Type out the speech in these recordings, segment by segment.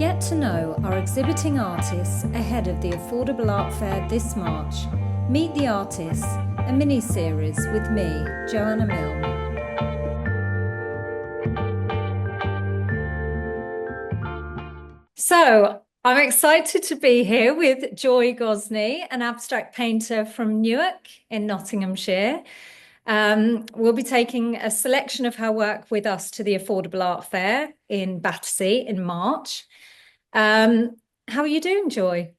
Get to know our exhibiting artists ahead of the Affordable Art Fair this March. Meet the Artists, a mini-series with me, Joanna Milne. So, I'm excited to be here with Joy Gosney, an abstract painter from Newark in Nottinghamshire. We'll be taking a selection of her work with us to the Affordable Art Fair in Battersea in March. How are you doing, Joy?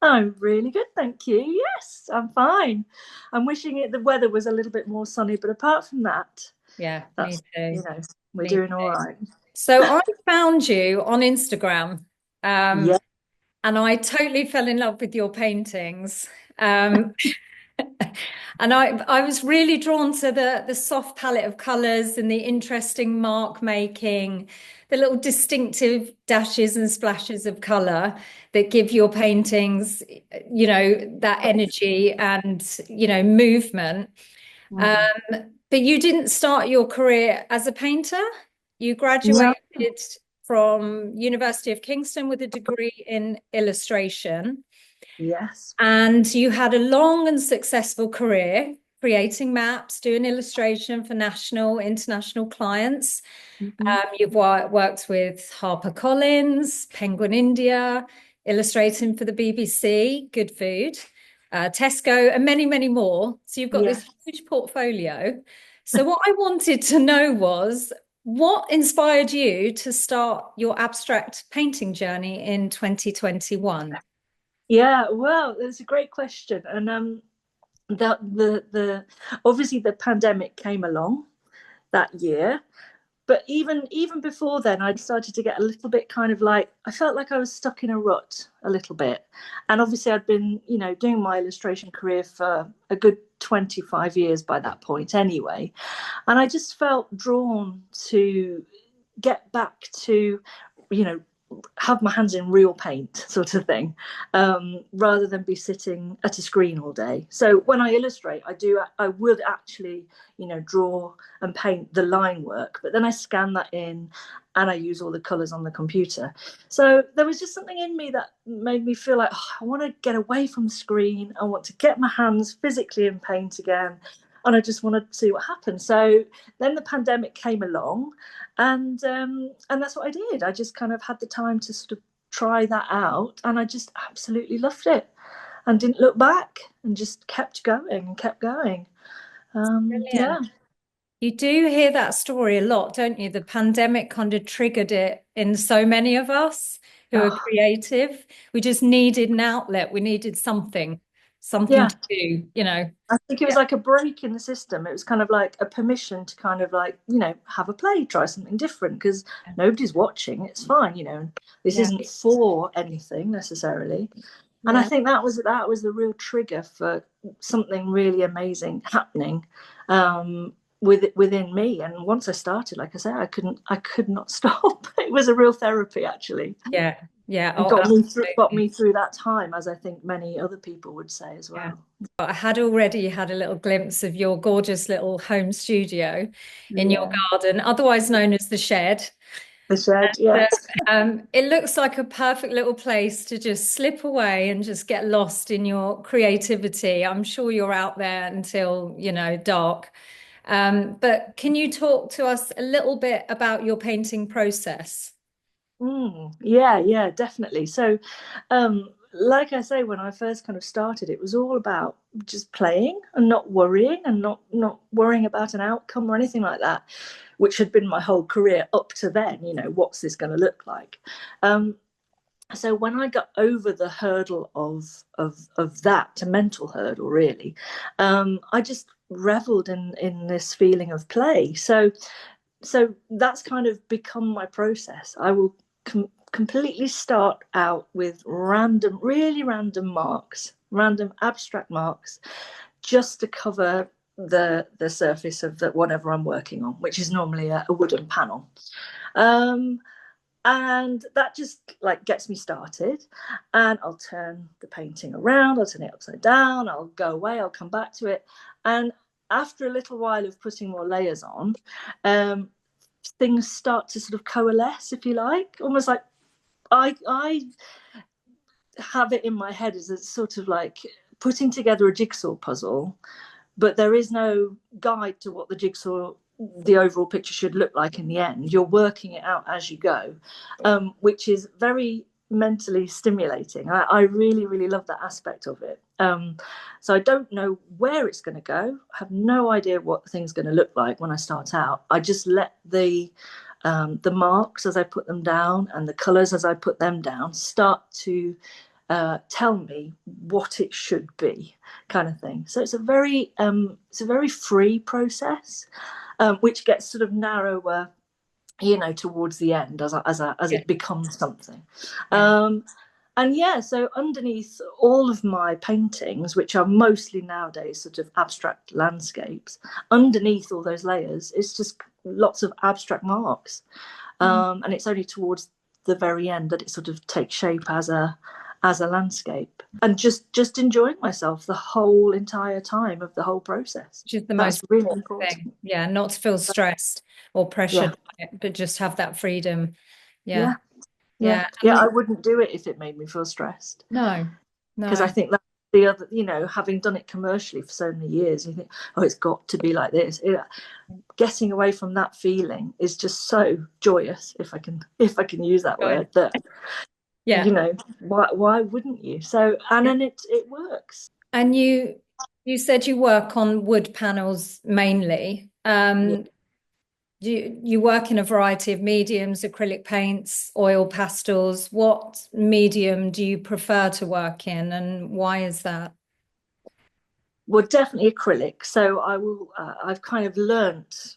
I'm really good, thank you. Yes, I'm fine. I'm wishing the weather was a little bit more sunny, but apart from that, Yeah, me that's, too. we're Me doing all too. right. So I found you on Instagram, Yeah. and I totally fell in love with your paintings. Um, and I was really drawn to the soft palette of colours and the interesting mark making, the little distinctive dashes and splashes of colour that give your paintings, that energy and, movement. Um, Mm. but you didn't start your career as a painter. You No. graduated from University of Kingston with a degree in illustration. Yes. And you had a long and successful career creating maps, doing illustration for national, international clients. Mhm. You've worked with HarperCollins, Penguin India, illustrating for the BBC, Good Food, Tesco, and many, many more. So you've got Yeah. this huge portfolio. So what I wanted to know was what inspired you to start your abstract painting journey in 2021? Yeah. Well, that's a great question. And the obviously the pandemic came along that year. But even before then, I'd started to get a little bit kind of like, I felt like I was stuck in a rut a little bit. And obviously I'd been, doing my illustration career for a good 25 years by that point anyway. And I just felt drawn to get back to, you know, have my hands in real paint sort of thing, rather than be sitting at a screen all day. So when I illustrate, I would actually, draw and paint the line work, but then I scan that in and I use all the colors on the computer. So there was just something in me that made me feel like, I want to get away from the screen. I want to get my hands physically in paint again. And I just wanted to see what happened. So then the pandemic came along, and that's what I did. I just kind of had the time to sort of try that out, and I just absolutely loved it, and didn't look back, and just kept going and kept going. Brilliant. Yeah. You do hear that story a lot, don't you? The pandemic kind of triggered it in so many of us who are Oh, creative. We just needed an outlet. We needed something yeah. to do, I think it was Yeah. like a break in the system. It was kind of like a permission to kind of like, have a play, try something different, because nobody's watching. It's fine, this Yeah. isn't for anything necessarily. And I Yeah. think that was the real trigger for something really amazing happening, within me. And once I started, like I said, I could not stop. It was a real therapy, actually, Yeah. Yeah. and Oh, got me absolutely. through that time, as I think many other people would say as Yeah. well. I had already had a little glimpse of your gorgeous little home studio in your Yeah, garden, otherwise known as the shed. the shed. So, Yes. it looks like a perfect little place to just slip away and just get lost in your creativity. I'm sure you're out there until, dark. But can you talk to us a little bit about your painting process? Yeah, yeah, definitely. So, like I say, when I first kind of started, it was all about just playing and not worrying, and not worrying about an outcome or anything like that, which had been my whole career up to then. What's this going to look like? Um, so when I got over the hurdle of that, a mental hurdle really, I just reveled in this feeling of play. So that's kind of become my process. I will completely start out with random, really random marks, random abstract marks, just to cover the surface of whatever I'm working on, which is normally a wooden panel. Um, and that just like gets me started, and I'll turn the painting around, I'll turn it upside down, I'll go away, I'll come back to it, and after a little while of putting more layers on, um, things start to sort of coalesce, if you like, almost like I have it in my head as a sort of like putting together a jigsaw puzzle, but there is no guide to what the overall picture should look like in the end. You're working it out as you go, which is very mentally stimulating. I really, really love that aspect of it. So I don't know where it's going to go. I have no idea what the thing's going to look like when I start out. I just let the marks as I put them down and the colours as I put them down start to tell me what it should be, kind of thing. So it's a very free process, which gets sort of narrower, towards the end as it becomes something. And yeah, so underneath all of my paintings, which are mostly nowadays sort of abstract landscapes, underneath all those layers, it's just lots of abstract marks. And it's only towards the very end that it sort of takes shape as a landscape, and just enjoying myself the whole entire time of the whole process. Which is the That's most really important important. thing. Yeah, not to feel stressed or pressured by it, but just have that freedom. Yeah. Yeah. I wouldn't do it if it made me feel stressed, No, because I no. think that's the other, having done it commercially for so many years, you think, oh, it's got to be like this. Getting away from that feeling is just so joyous, if I can use that word, that why wouldn't you? So, and then it works. And you said you work on wood panels mainly. Yeah. You work in a variety of mediums, acrylic paints, oil pastels. What medium do you prefer to work in, and why is that? Well, definitely acrylic. So I will. I've kind of relearnt,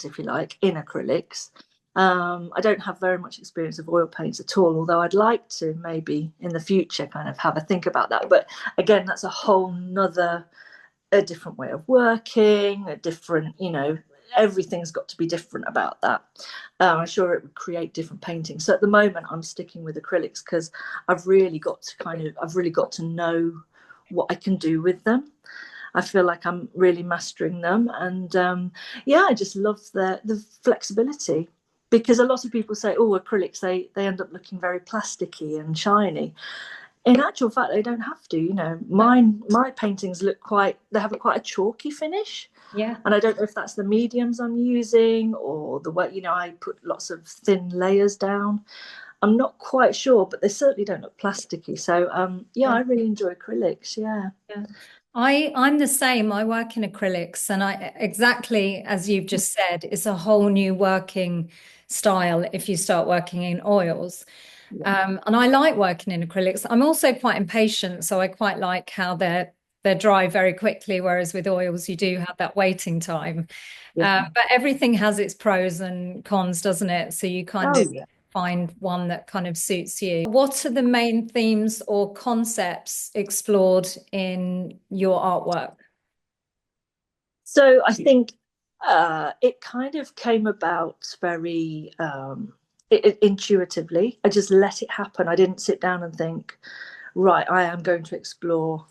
if you like, in acrylics. I don't have very much experience of oil paints at all, although I'd like to maybe in the future kind of have a think about that. But again, that's a different way of working, a different, everything's got to be different about that. I'm sure it would create different paintings. So at the moment, I'm sticking with acrylics because I've really got to know what I can do with them. I feel like I'm really mastering them, and I just love the flexibility, because a lot of people say, oh, acrylics, they end up looking very plasticky and shiny. In actual fact, they don't have to. My paintings they have quite a chalky finish. Yeah. And I don't know if that's the mediums I'm using or the way, I put lots of thin layers down. I'm not quite sure, but they certainly don't look plasticky. So, I really enjoy acrylics. Yeah. Yeah. I'm the same. I work in acrylics, and I exactly as you've just said, it's a whole new working style if you start working in oils. And I like working in acrylics. I'm also quite impatient, so I quite like how they're dry very quickly, whereas with oils you do have that waiting time. But everything has its pros and cons, doesn't it? So you kind of find one that kind of suits you. What are the main themes or concepts explored in your artwork? So I think it kind of came about very intuitively. I just let it happen. I didn't sit down and think, right, I am going to explore,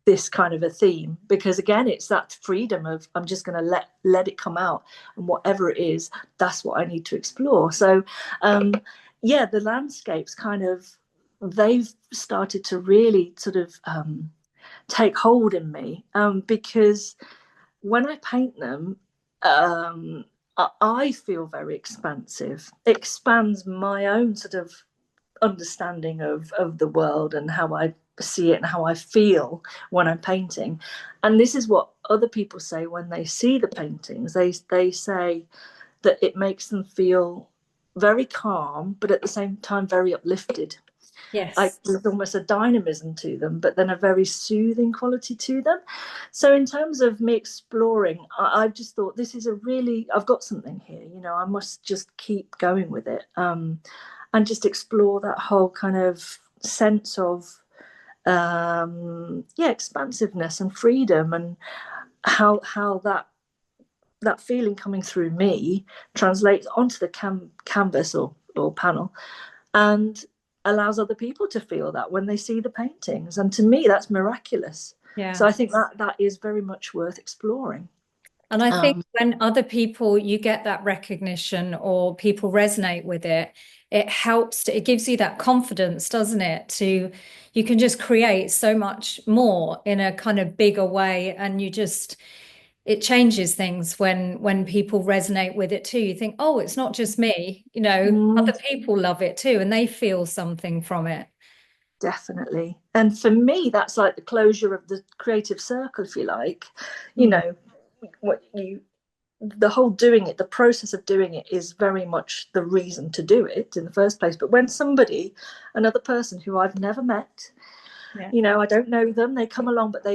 this kind of a theme, because again, it's that freedom of I'm just going to let it come out, and whatever it is, that's what I need to explore. So the landscapes kind of, they've started to really sort of take hold in me, because when I paint them, I feel very expansive. It expands my own sort of understanding of the world and how I see it and how I feel when I'm painting. And this is what other people say when they see the paintings. They say that it makes them feel very calm, but at the same time very uplifted. Yes. There's almost a dynamism to them, but then a very soothing quality to them. So in terms of me exploring, I've just thought I've got something here, I must just keep going with it, and just explore that whole kind of sense of expansiveness and freedom, and how that feeling coming through me translates onto the canvas or panel, and allows other people to feel that when they see the paintings. And to me, that's miraculous. Yeah. So I think that is very much worth exploring. And I think Um, when other people, you get that recognition or people resonate with it, it helps, it gives you that confidence, doesn't it? You can just create so much more in a kind of bigger way. And it changes things when people resonate with it too. You think, oh, it's not just me, mm, other people love it too, and they feel something from it. definitely. And for me, that's like the closure of the creative circle, if you like. You Mm. know, what you the whole doing it, the process of doing it is very much the reason to do it in the first place. But when somebody, another person who I've never met, Yeah. I don't know them, they come along, but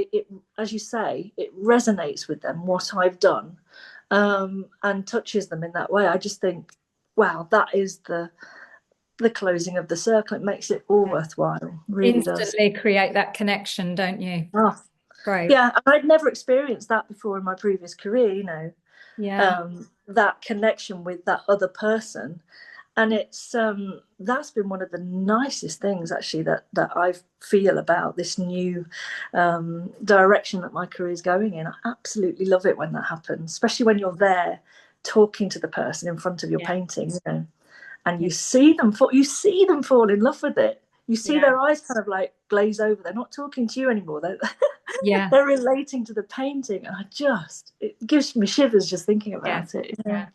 as you say, it resonates with them what I've done, and touches them in that way. I just think, wow, that is the closing of the circle. It makes it all Yeah. worthwhile, really does. Instantly create that connection, don't you? Oh, Great. yeah, I'd never experienced that before in my previous career, Yeah. that connection with that other person. And it's that's been one of the nicest things actually that I feel about this new direction that my career is going in. I absolutely love it when that happens, especially when you're there talking to the person in front of your Yeah. painting, and Yeah. you see them fall in love with it. You see Yeah. their eyes kind of like glaze over. They're not talking to you anymore. They're Yeah. they're relating to the painting, and it gives me shivers just thinking Yeah. about it. Yeah.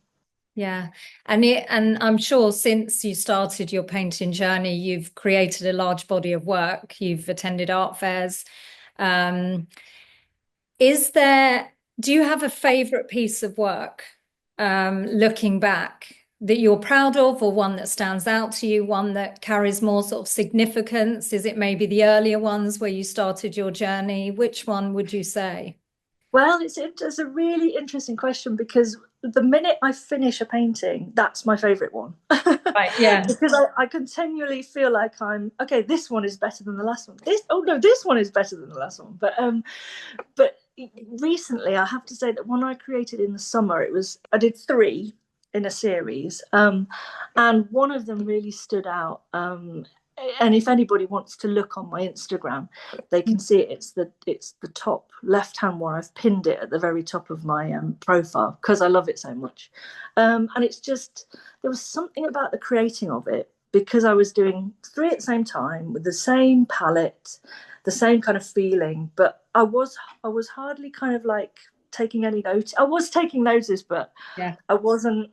Yeah. And I'm sure since you started your painting journey, you've created a large body of work. You've attended art fairs. Um, is there, do you have a favorite piece of work, looking back, that you're proud of, or one that stands out to you, one that carries more sort of significance? Is it maybe the earlier ones where you started your journey? Which one would you say? Well, it's a really interesting question, because the minute I finish a painting, that's my favourite one. Right. Yeah. Because I continually feel like I'm okay. This one is better than the last one. Oh no, this one is better than the last one. But recently, I have to say that one I created in the summer, I did three in a series, and one of them really stood out. And if anybody wants to look on my Instagram, they can see it. It's the top left hand one. I've pinned it at the very top of my profile because I love it so much. And it's just, there was something about the creating of it, because I was doing three at the same time with the same palette, the same kind of feeling, but I was hardly kind of like taking any notice. I was taking notice, but Yeah. I wasn't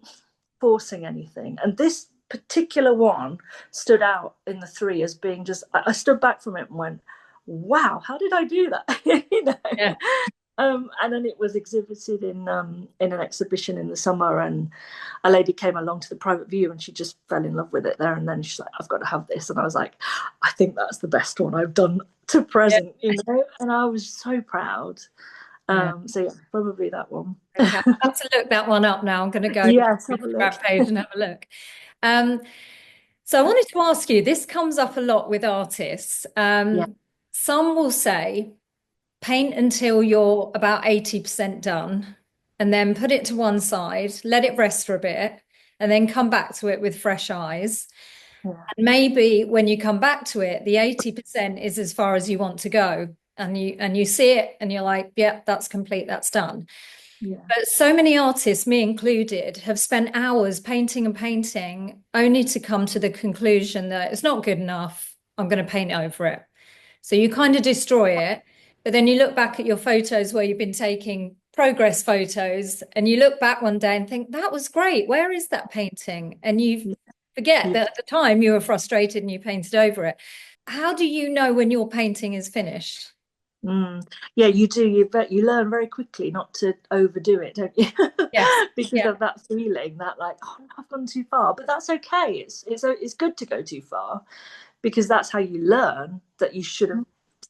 forcing anything. And this particular one stood out in the three as being just, I stood back from it and went, wow, how did I do that? Yeah. And then it was exhibited in an exhibition in the summer, and a lady came along to the private view and she just fell in love with it there and then. She's like, I've got to have this. And I was like, I think that's the best one I've done to Yeah. present, and I was so proud. Yeah. So yeah, probably that one. Okay. I'll have to look that one up now. I'm going to go to Yes, the have a look. Instagram page and have a look. Um, so I wanted to ask you, this comes up a lot with artists. Yeah, Some will say paint until you're about 80% done and then put it to one side, let it rest for a bit, and then come back to it with fresh eyes. yeah, And maybe when you come back to it, the 80% is as far as you want to go. And you see it and you're like, yeah, that's complete, that's done. yeah, But so many artists, me included, have spent hours painting and painting only to come to the conclusion that it's not good enough. I'm going to paint over it. So you kind of destroy it. But then you look back at your photos where you've been taking progress photos and you look back one day and think, that was great. Where is that painting? And you forget yeah. that at the time you were frustrated and you painted over it. How do you know when your painting is finished? Yeah, you do. You learn very quickly not to overdo it, don't you? Yes. Because Yeah. of that feeling that like, oh, I've gone too far. But that's okay. It's good to go too far, because that's how you learn that you should have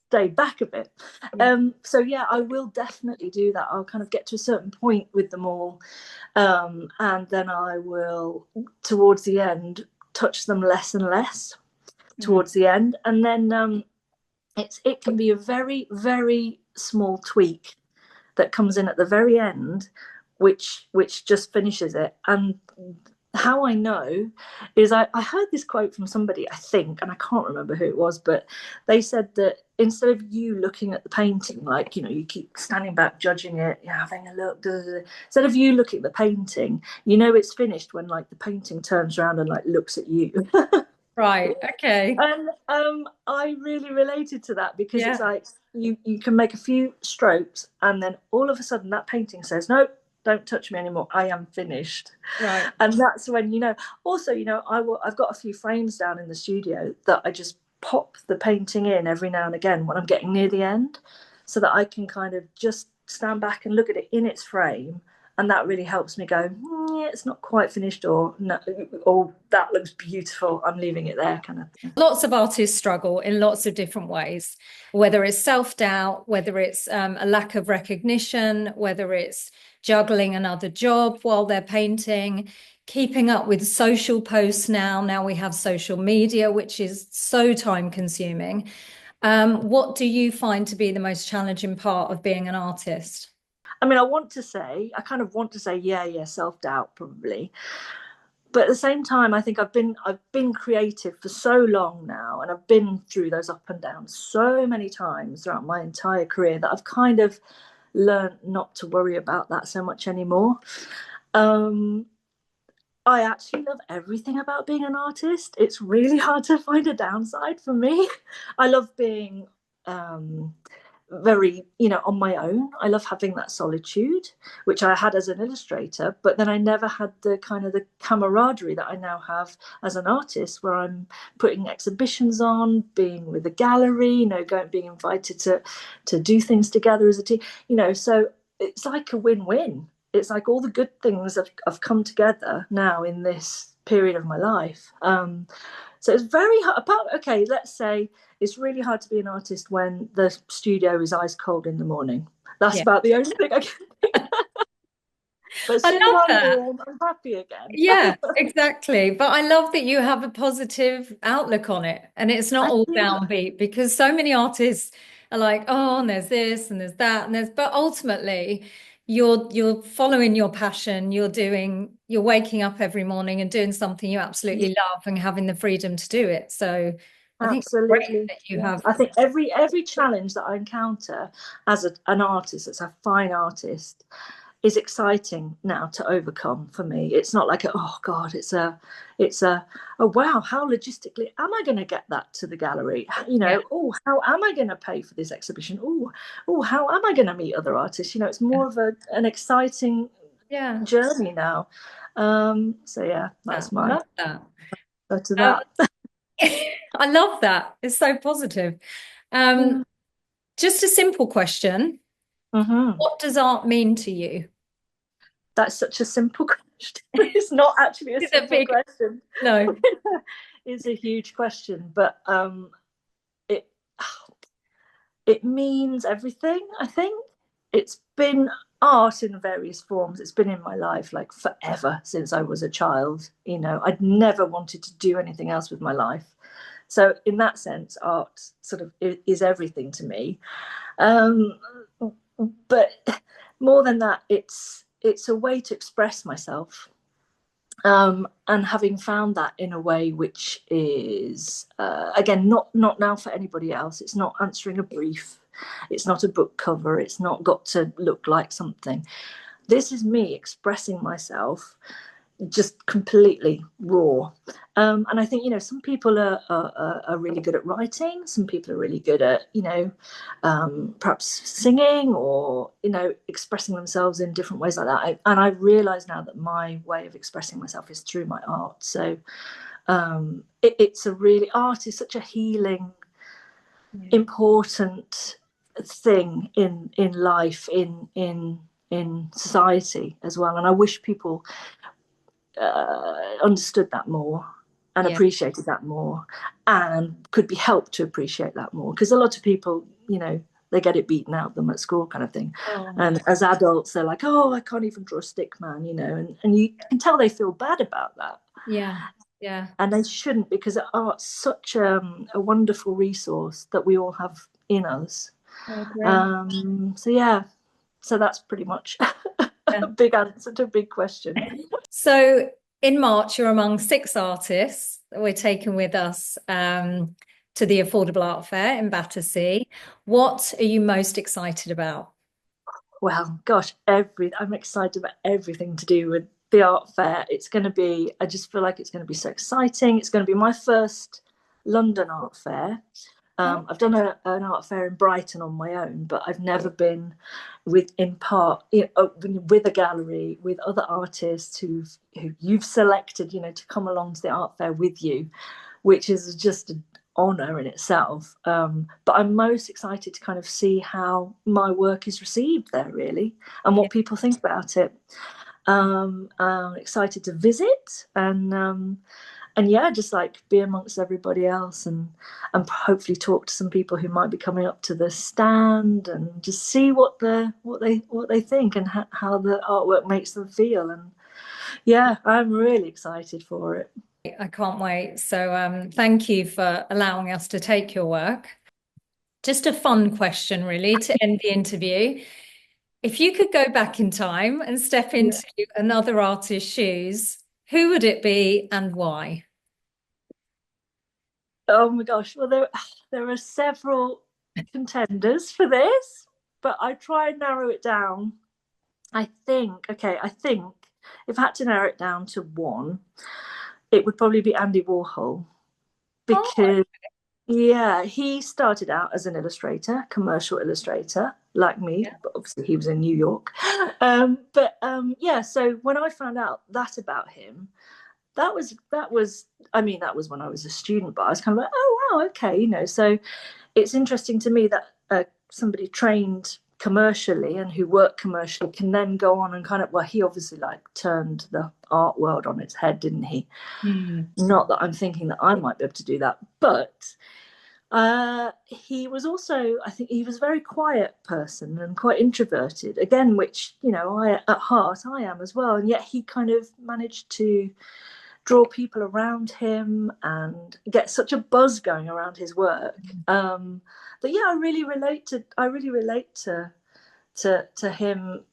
stayed back a bit. Yeah. So yeah, I will definitely do that. I'll kind of get to a certain point with them all, and then I will, towards the end, touch them less and less Mm. towards the end, and then it can be a very, very small tweak that comes in at the very end, which just finishes it. And how I know is I heard this quote from somebody, I think, and I can't remember who it was, but they said that instead of you looking at the painting, like, you know, you keep standing back, judging it, you're having a look, da, da, da. Instead of you looking at the painting, you know it's finished when like the painting turns around and like looks at you. Right. Okay. And I really related to that because it's Yeah. like you can make a few strokes and then all of a sudden that painting says, no, don't touch me anymore. I am finished. Right. And that's when, you know, also, you know, I've got a few frames down in the studio that I just pop the painting in every now and again when I'm getting near the end so that I can kind of just stand back and look at it in its frame, and that really helps me go, yeah, it's not quite finished, or no, or that looks beautiful, I'm leaving it there, kind of thing. Lots of artists struggle in lots of different ways, whether it's self-doubt, whether it's a lack of recognition, whether it's juggling another job while they're painting, keeping up with social posts now. Now we have social media, which is so time consuming. What do you find to be the most challenging part of being an artist? I mean, I kind of want to say, yeah, self-doubt probably, but at the same time, I think I've been creative for so long now, and I've been through those up and downs so many times throughout my entire career that I've kind of learned not to worry about that so much anymore. Um, I actually love everything about being an artist. It's really hard to find a downside for me. I love being um, very, you know, on my own. I love having that solitude, which I had as an illustrator, but then I never had the kind of the camaraderie that I now have as an artist, where I'm putting exhibitions on, being with a gallery, you know, being invited to do things together as a team, you know. So it's like a win-win. It's like all the good things have come together now in this period of my life. So it's very hard. Okay, let's say it's really hard to be an artist when the studio is ice cold in the morning. That's Yeah. about the only thing I can think. But as I soon as love I'm that. warm, I'm happy again. Yeah, exactly. But I love that you have a positive outlook on it and it's not I all feel downbeat, because so many artists are like, oh, and there's this and there's that and there's, but ultimately you're following your passion, you're waking up every morning and doing something you absolutely love and having the freedom to do it. So I think it's great absolutely. that you Yeah. have. I think every challenge that I encounter as an artist, as a fine artist, is exciting now to overcome for me. It's not like oh god, it's a oh wow, how logistically am I going to get that to the gallery? You Yeah, know, oh how am I going to pay for this exhibition? Oh how am I going to meet other artists? You know, it's yeah, more of an exciting yeah. journey now. So yeah, I that's my love that. to Um, that. I love that. It's so positive. Um, Yeah. just a simple question. Mm-hmm. What does art mean to you? That's such a simple question. It's not actually a It's a simple big question. no. It's a huge question, but it it means everything. I think it's been art in various forms. It's been in my life like forever since I was a child. You know, I'd never wanted to do anything else with my life. So in that sense, art sort of is everything to me. Um, but more than that, it's a way to express myself. And having found that in a way which is again not now for anybody else. It's not answering a brief, it's not a book cover, it's not got to look like something. This is me expressing myself just completely raw. And I think, you know, some people are really good at writing, some people are really good at, you know, perhaps singing or, you know, expressing themselves in different ways like that. And I realize now that my way of expressing myself is through my art. So it's a really, art is such a healing, Yeah. important thing in life, in society as well. And I wish people understood that more and Yeah. appreciated that more and could be helped to appreciate that more, because a lot of people, you know, they get it beaten out of them at school kind of thing, Oh, and as adults they're like, oh, I can't even draw a stick man, you know, and you can tell they feel bad about that, yeah. Yeah. and they shouldn't, because art's such a wonderful resource that we all have in us. I agree. So yeah, so that's pretty much Yeah. a big answer to a big question. So in March, you're among 6 artists that we're taking with us to the Affordable Art Fair in Battersea. What are you most excited about? Well, gosh, I'm excited about everything to do with the art fair. It's going to be, I just feel like it's going to be so exciting. It's going to be my first London art fair. Oh, I've done an art fair in Brighton on my own, but I've never been with, in part, with a gallery with other artists who you've selected, to come along to the art fair with you, which is just an honor in itself. But I'm most excited to kind of see how my work is received there, really, and yeah. what people think about it. I'm excited to visit and yeah, just like be amongst everybody else and hopefully talk to some people who might be coming up to the stand and just see what they think and how the artwork makes them feel. And yeah, I'm really excited for it. I can't wait. So thank you for allowing us to take your work. Just a fun question, really, to end the interview. If you could go back in time and step Yeah. into another artist's shoes, who would it be and why? Oh my gosh. Well, there are several contenders for this, but I try and narrow it down. I think if I had to narrow it down to one, it would probably be Andy Warhol Oh, because yeah, he started out as an illustrator, commercial illustrator, like me, yeah. but obviously he was in New York. Yeah, so when I found out that about him, that was I mean, that was when I was a student, but I was kind of like, oh wow, okay. So it's interesting to me that somebody trained commercially and who worked commercially can then go on and kind of, well, he obviously like turned the art world on its head, didn't he? Hmm. Not that I'm thinking that I might be able to do that, but he was also, I think he was a very quiet person and quite introverted, again, which, I at heart I am as well. And yet he kind of managed to draw people around him and get such a buzz going around his work. But yeah, I really relate to him,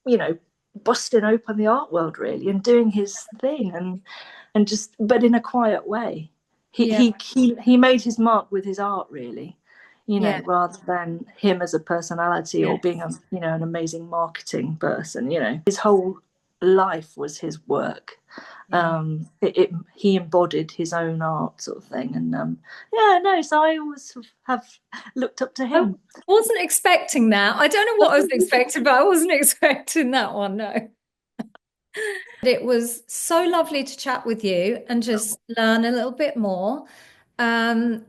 you know, busting open the art world really and doing his thing and just but in a quiet way. He Yeah, he he made his mark with his art really, yeah, rather than him as a personality or yeah, being an amazing marketing person. His whole life was his work. yeah. He embodied his own art sort of thing, and yeah, no. So I always sort of have looked up to I him. wasn't expecting that. I don't know what I was expecting, but I wasn't expecting that one, no. It was so lovely to chat with you and just learn a little bit more. And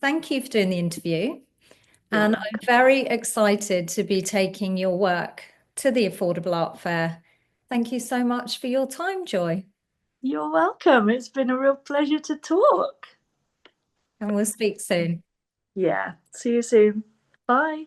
thank you for doing the interview. You're And I'm welcome. very excited to be taking your work to the Affordable Art Fair. Thank you so much for your time, Joy. You're welcome. It's been a real pleasure to talk. And we'll speak soon. Yeah. See you soon. Bye.